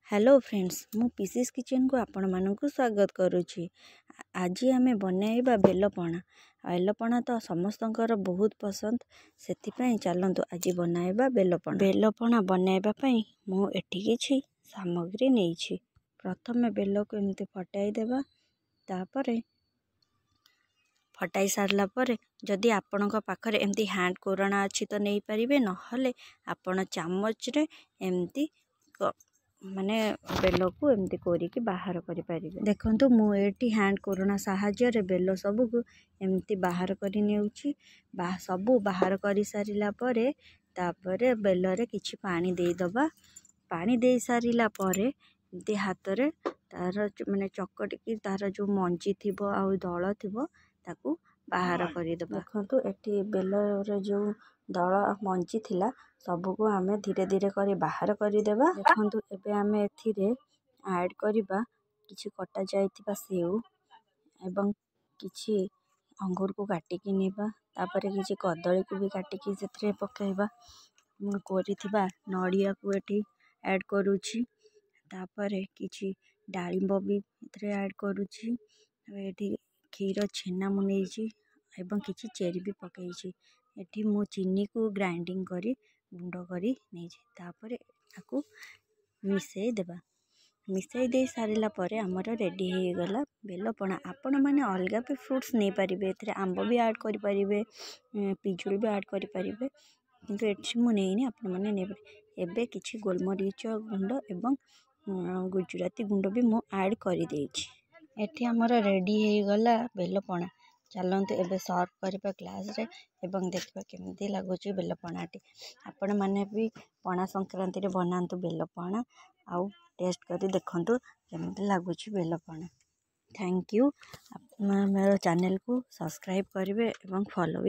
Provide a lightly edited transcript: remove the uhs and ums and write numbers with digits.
Hello friends, मु pieces kitchen को आपण मानक स्वागत करुच्ची। आज आम बनइबा बेलपणा। बेलपणा तो समस्तंकर बहुत पसंद, से चलतु आज बनइबा बेलपणा। बेलपणा बनइबा मु एठी किछि सामग्री नहीं। प्रथम बेल को एमती फटाई देबा, तापरे फटाई सारला पर जदि आपणक पाखरे एमती हैंड कोरोना अच्छी तो नहीं पारिबे, नहले आपण चामच रे एमती माने बेल को एमती कोरिकी बाहर करि परिबे। देखंतु मु एटी हैंड कोरोना साहाय्य रे बेल सबु को एमती बाहर करि नेउची। सबु बाहर करि सारिला परे तापरे बेल रे किछि पानी देई दबा। पानी देई सारिला परे एमती हाथ रे तार माने चकटिकी तार जो मंजी थिबो आ दळ थिबो ताकू बाहर करि दबा। देखंतु एटी बेल रे जो दळ मंजी थिला सबु को आमे धीरे धीरे करी बाहर करि देबा। देखंतु एबे आमे एथिरे ऐड करिबा किछि कटा जायतिबा सेउ एवं किछि अंगूर को काटिकी नेबा। तापरे किछि कदली को भी काटिकी सेथरे पकाइबा। मु कोरिथिबा नडिया को एठी ऐड करूछि। तापरे किछि डाळिंब भी एथरे ऐड करूछि। एठी खीर छेना मु नेछि एवं किछि चेरी भी पकाइछि। एठी मु चीनी को ग्राइंडिंग करी गुंड करी नेछि। तापरे ताकू मिसई देबा। मिसई दे सारिला परे हमर रेडी हो गला बेलपणा। आपण माने अलगा भी फ्रूट्स नहीं पारिबे, एथरे आंब भी ऐड करि परिबे, पिजुली भी ऐड करि परिबे, किंतु एठी मु नेइनी, आपण माने नेबे। एबे किछि गोलमरीच गुंड एवं गुजराती गुंड भी मु ऐड करि देछि। एठी हमर रेडी हो गला बेलपणा। चलंतु एबे सर्व करबा ग्लास रे एवं देखबा केमती लागुची बेलपणाटी। आपण माने भी पणा संक्रांति रे बनांतु बेलपणा आउ टेस्ट करी देखंतु केमती लागुची बेलपणा। Thank you. मेरे चैनल को सब्सक्राइब करिवे एवं फॉलो